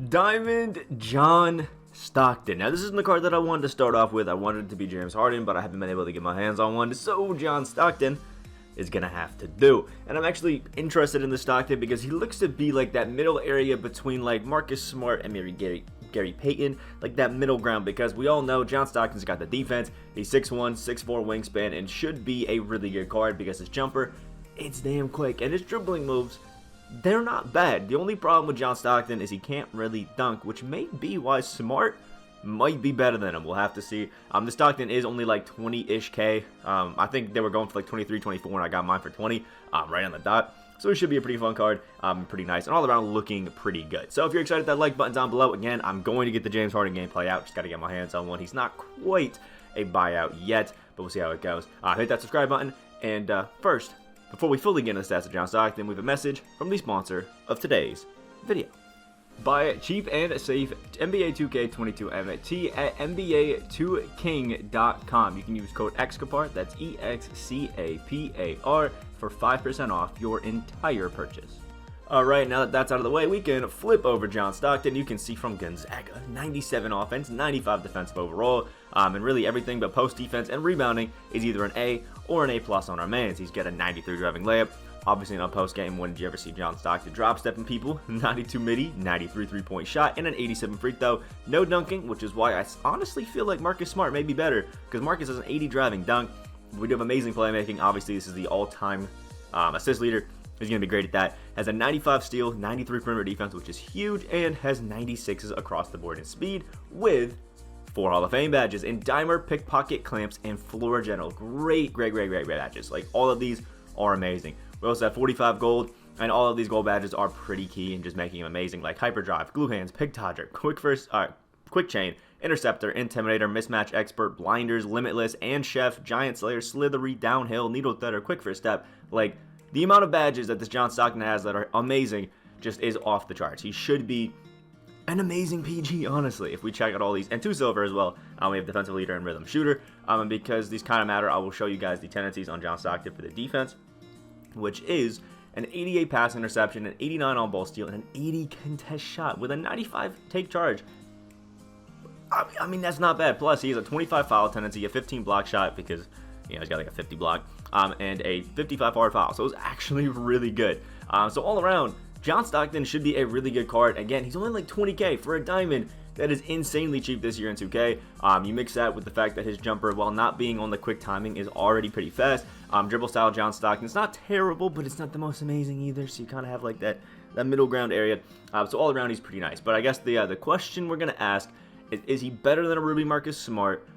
Diamond John Stockton. Now, this isn't the card that I wanted to start off with. I wanted it to be James Harden, but I haven't been able to get my hands on one. So, John Stockton is going to have to do. And I'm actually interested in the Stockton because he looks to be like that middle area between like Marcus Smart and maybe Gary Payton, like that middle ground, because we all know John Stockton's got the defense. He's 6'1", 6'4" wingspan, and should be a really good card because his jumper, it's damn quick, and his dribbling moves, they're not bad. The only problem with John Stockton is he can't really dunk, which may be why Smart might be better than him. We'll have to see. The Stockton is only like 20-ish K. I think they were going for like 23, 24, and I got mine for 20, right on the dot. So it should be a pretty fun card, pretty nice, and all around looking pretty good. So if you're excited, that like button down below. Again, I'm going to get the James Harden gameplay out. Just got to get my hands on one. He's not quite a buyout yet, but we'll see how it goes. Hit that subscribe button, and first, before we fully get into the stats of John Stockton, we have a message from the sponsor of today's video. Buy cheap and safe NBA 2K22 NFT at NBA2King.com. You can use code Excapar, that's EXCAPAR, for 5% off your entire purchase. Alright, now that that's out of the way, we can flip over John Stockton. You can see from Gonzaga, 97 offense, 95 defensive overall, and really everything but post defense and rebounding is either an A or an A+ on our mans. He's got a 93 driving layup. Obviously, in a post game, when did you ever see John Stockton drop stepping people? 92 midi, 93 3-point shot, and an 87 free throw. No dunking, which is why I honestly feel like Marcus Smart may be better, because Marcus has an 80 driving dunk. We do have amazing playmaking. Obviously, this is the all-time assist leader. He's going to be great at that. Has a 95 steal, 93 perimeter defense, which is huge, and has 96s across the board in speed with 4 Hall of Fame badges in Dimer, Pickpocket, Clamps, and Floor General. Great badges. Like, all of these are amazing. We also have 45 gold, and all of these gold badges are pretty key in just making him amazing, like Hyperdrive, Glue Hands, Pig Dodger, Quick Chain, Interceptor, Intimidator, Mismatch Expert, Blinders, Limitless, and Chef, Giant Slayer, Slithery, Downhill, Needle Threader, Quick First Step. Like, the amount of badges that this John Stockton has that are amazing just is off the charts. He should be an amazing PG, honestly, if we check out all these. And 2 silver as well. We have Defensive Leader and Rhythm Shooter. And because these kind of matter, I will show you guys the tendencies on John Stockton for the defense, which is an 88 pass interception, an 89 on ball steal, and an 80 contest shot with a 95 take charge. I mean, that's not bad. Plus, he has a 25 foul tendency, a 15 block shot because, you know, he's got like a 50 block, and a 55 hard foul. So it was actually really good. So all around, John Stockton should be a really good card. Again, he's only like 20K for a diamond. That is insanely cheap this year in 2K. You mix that with the fact that his jumper, while not being on the quick timing, is already pretty fast. Dribble style John Stockton, it's not terrible, but it's not the most amazing either. So you kind of have like that middle ground area. So all around, he's pretty nice. But I guess the question we're gonna ask is he better than a Ruby Marcus Smart,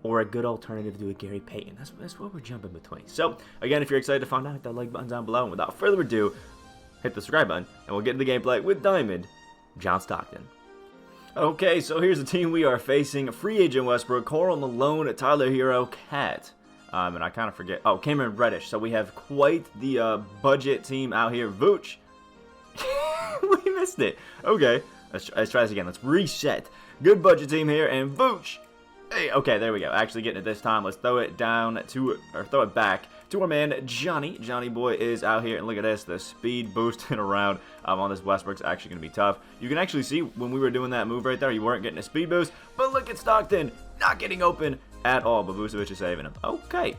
or a good alternative to a Gary Payton? That's what we're jumping between. So again, if you're excited to find out, hit that like button down below. And without further ado, hit the subscribe button, and we'll get into the gameplay with Diamond John Stockton. Okay, so here's the team we are facing. Free agent Westbrook, Karl Malone, Tyler Hero, Cat, and I kind of forget. Oh, Cameron Reddish. So we have quite the budget team out here. Vooch. We missed it. Okay, let's try this again. Let's reset. Good budget team here, and Vooch. Hey, okay, there we go. Actually getting it this time. Let's throw it down to, or throw it back to our man Johnny. Johnny boy is out here, and look at this, the speed boosting around on this Westbrook's actually going to be tough. You can actually see when we were doing that move right there, you weren't getting a speed boost, but look at Stockton, not getting open at all, but Vucevic is saving him. Okay,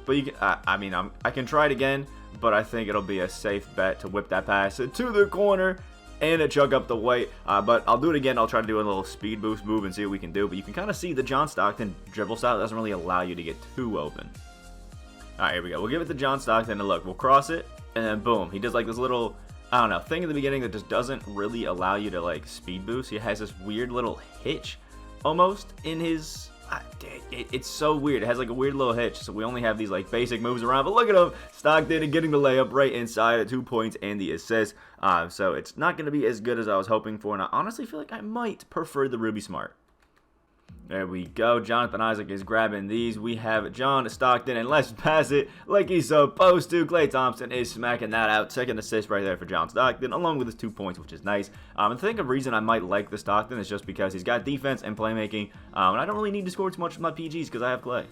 but you can, I can try it again, but I think it'll be a safe bet to whip that pass to the corner and chug up the weight, but I'll do it again. I'll try to do a little speed boost move and see what we can do, but you can kind of see the John Stockton dribble style doesn't really allow you to get too open. Alright, here we go. We'll give it to John Stockton, and look, we'll cross it, and then boom. He does like this little, I don't know, thing in the beginning that just doesn't really allow you to like speed boost. He has this weird little hitch almost in his, it's so weird. It has like a weird little hitch, so we only have these like basic moves around, but look at him, Stockton and getting the layup right inside at 2 points and the assist. So it's not going to be as good as I was hoping for, and I honestly feel like I might prefer the Ruby Smart. There we go. Jonathan Isaac is grabbing these. We have John Stockton, and let's pass it like he's supposed to. Klay Thompson is smacking that out. Second assist right there for John Stockton, along with his 2 points, which is nice. I think a reason I might like the Stockton is just because he's got defense and playmaking, and I don't really need to score too much with my PGs because I have Klay.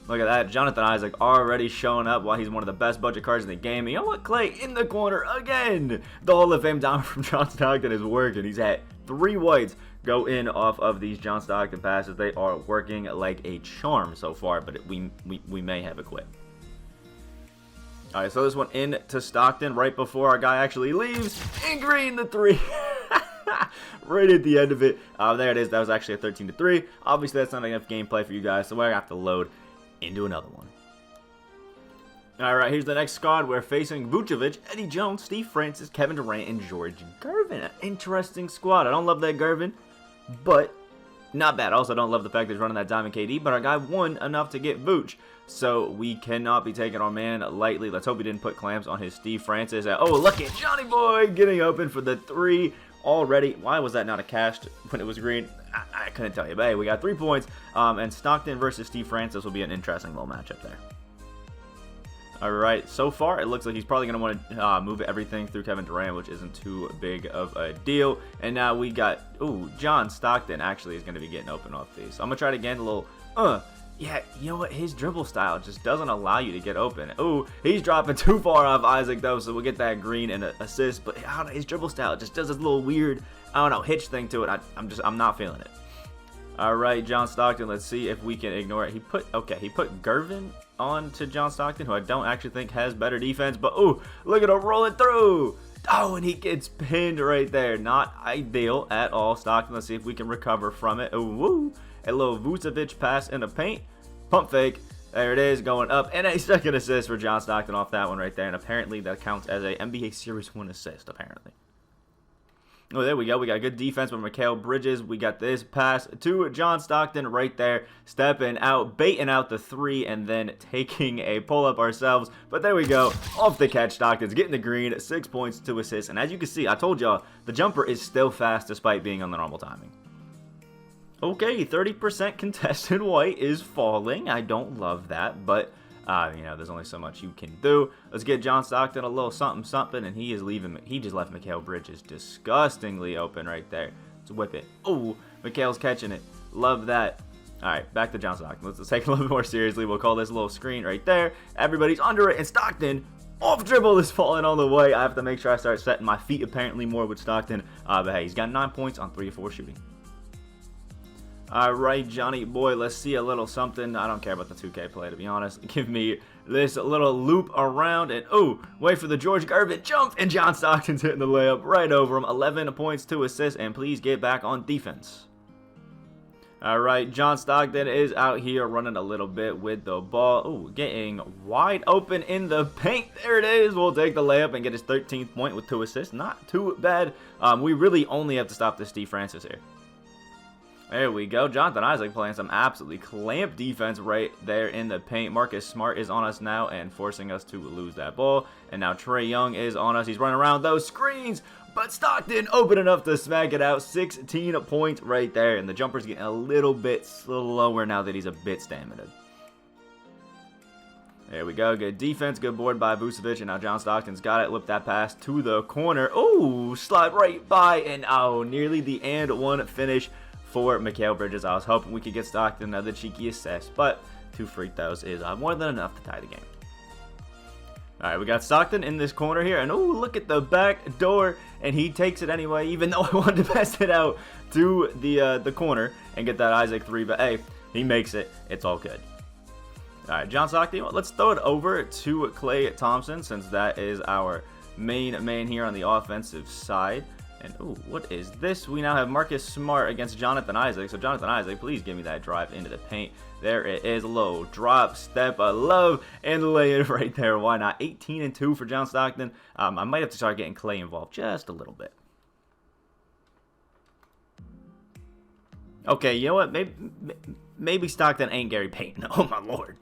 Look at that. Jonathan Isaac already showing up while he's one of the best budget cards in the game. And you know what? Clay in the corner again. The Hall of Fame Diamond from John Stockton is working. He's had 3 whites go in off of these John Stockton passes. They are working like a charm so far, but we may have a quit. All right, so this one in to Stockton right before our guy actually leaves. In green, the 3. Right at the end of it. There it is. That was actually a 13-3. Obviously, that's not enough gameplay for you guys, so we're going to have to load into another one. All right, here's the next squad. We're facing Vucevic, Eddie Jones, Steve Francis, Kevin Durant, and George Gervin. An interesting squad. I don't love that Gervin, but not bad. Also, don't love the fact that he's running that Diamond KD, but our guy won enough to get Vooch. So we cannot be taking our man lightly. Let's hope he didn't put clamps on his Steve Francis. Oh, look at Johnny Boy getting open for the 3 already. Why was that not a cashed when it was green? I couldn't tell you. But hey, we got 3 points. And Stockton versus Steve Francis will be an interesting little matchup there. All right, so far it looks like he's probably going to want to move everything through Kevin Durant, which isn't too big of a deal. And now we got, John Stockton actually is going to be getting open off these. So I'm going to try it again, a little, yeah, you know what? His dribble style just doesn't allow you to get open. He's dropping too far off Isaac, though, so we'll get that green and an assist. But I don't know, his dribble style just does this little weird, I don't know, hitch thing to it. I'm not feeling it. All right, John Stockton, let's see if we can ignore it. He put Gervin on to John Stockton, who I don't actually think has better defense. But, look at him rolling through. Oh, and he gets pinned right there. Not ideal at all. Stockton, let's see if we can recover from it. A little Vucevic pass in the paint. Pump fake. There it is, going up. And a second assist for John Stockton off that one right there. And apparently that counts as a NBA Series 1 assist, apparently. Oh, there we go. We got good defense with Mikal Bridges. We got this pass to John Stockton right there. Stepping out, baiting out the 3, and then taking a pull-up ourselves. But there we go. Off the catch, Stockton's getting the green. 6 points, 2 assists. And as you can see, I told y'all, the jumper is still fast despite being on the normal timing. Okay, 30% contested white is falling. I don't love that, but, there's only so much you can do. Let's get John Stockton a little something, and he is leaving. He just left Mikal Bridges disgustingly open right there. Let's whip it. Mikal's catching it. Love that. All right, back to John Stockton. Let's take it a little bit more seriously. We'll call this a little screen right there. Everybody's under it, and Stockton off dribble is falling on the way. I have to make sure I start setting my feet apparently more with Stockton. But hey, he's got 9 points on 3 of 4 shooting. All right, Johnny boy, let's see a little something. I don't care about the 2K play, to be honest. Give me this little loop around, and wait for the George Gervin jump, and John Stockton's hitting the layup right over him. 11 points, 2 assists, and please get back on defense. All right, John Stockton is out here running a little bit with the ball. Getting wide open in the paint. There it is. We'll take the layup and get his 13th point with 2 assists. Not too bad. We really only have to stop this Steve Francis here. There we go. Jonathan Isaac playing some absolutely clamp defense right there in the paint. Marcus Smart is on us now and forcing us to lose that ball. And now Trae Young is on us. He's running around those screens. But Stockton open enough to smack it out. 16 points right there. And the jumper's getting a little bit slower now that he's a bit stamina. There we go. Good defense. Good board by Vucevic. And now John Stockton's got it. Whip that pass to the corner. Slide right by. And nearly the and one finish for Mikal Bridges. I was hoping we could get Stockton another cheeky assist, but 2 free throws is more than enough to tie the game. All right, we got Stockton in this corner here, and look at the back door, and he takes it anyway, even though I wanted to pass it out to the corner and get that Isaac 3, but hey, he makes it. It's all good. All right, John Stockton, let's throw it over to Klay Thompson, since that is our main here on the offensive side. And what is this? We now have Marcus Smart against Jonathan Isaac. So Jonathan Isaac, please give me that drive into the paint. There it is. Low drop step. I love and lay it right there. Why not? 18-2 for John Stockton. I might have to start getting Klay involved just a little bit. Okay, you know what? Maybe Stockton ain't Gary Payton. Oh my lord.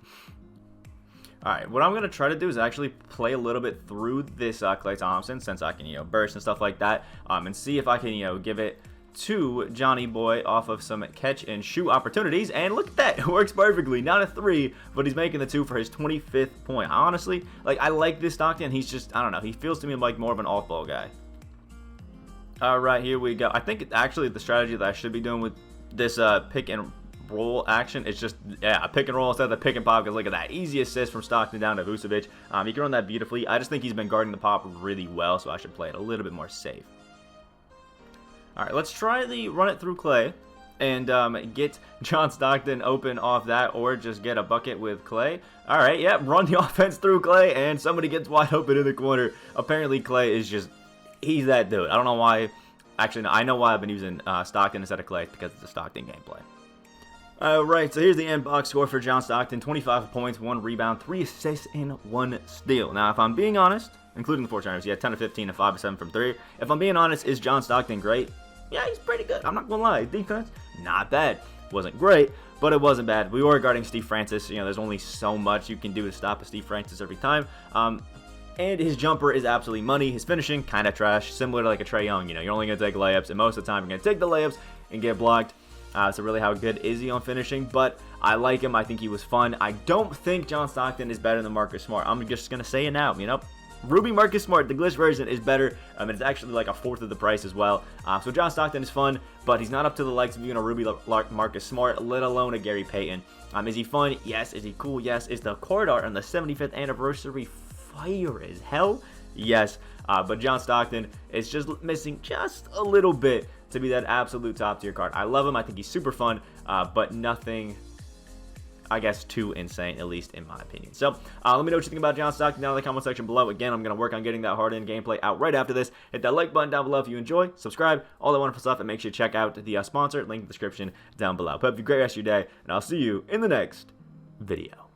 Alright, what I'm going to try to do is actually play a little bit through this Klay Thompson, since I can, burst and stuff like that, and see if I can, give it to Johnny Boy off of some catch and shoot opportunities, and look at that, it works perfectly. Not a 3, but he's making the 2 for his 25th point. Honestly, I like this Stockton. He's just, I don't know, he feels to me like more of an off-ball guy. Alright, here we go. I think actually the strategy that I should be doing with this pick and roll action. It's just, yeah, a pick and roll instead of the pick and pop, because look at that. Easy assist from Stockton down to Vucevic. He can run that beautifully. I just think he's been guarding the pop really well, so I should play it a little bit more safe. All right, let's try the run it through Clay and get John Stockton open off that, or just get a bucket with Clay. All right, yeah, run the offense through Clay, and somebody gets wide open in the corner. Apparently, Clay is just, he's that dude. I don't know why. Actually, no, I know why I've been using Stockton instead of Clay, because it's a Stockton gameplay. Alright, so here's the end box score for John Stockton. 25 points, 1 rebound, 3 assists, and 1 steal. Now, if I'm being honest, including the 4 turnovers, he had 10 of 15 and 5 of 7 from 3. If I'm being honest, is John Stockton great? Yeah, he's pretty good. I'm not going to lie. Defense, not bad. Wasn't great, but it wasn't bad. We were guarding Steve Francis. You know, there's only so much you can do to stop a Steve Francis every time. And his jumper is absolutely money. His finishing, kind of trash, similar to like a Trae Young. You know, you're only going to take layups, and most of the time you're going to take the layups and get blocked. So really, how good is he on finishing? But I like him. I think he was fun. I don't think John Stockton is better than Marcus Smart. I'm just going to say it now, you know. Ruby Marcus Smart, the glitch version, is better. It's actually like a fourth of the price as well. So John Stockton is fun, but he's not up to the likes of, you know, Ruby Marcus Smart, let alone a Gary Payton. Is he fun? Yes. Is he cool? Yes. Is the card art on the 75th anniversary fire as hell? Yes. But John Stockton is just missing just a little bit to be that absolute top tier card. I love him. I think he's super fun, but nothing, I guess, too insane, at least in my opinion. So let me know what you think about John Stockton down in the comment section below. Again, I'm going to work on getting that hard-end gameplay out right after this. Hit that like button down below if you enjoy. Subscribe, all that wonderful stuff, and make sure to check out the sponsor, link in the description down below. Hope you have a great rest of your day, and I'll see you in the next video.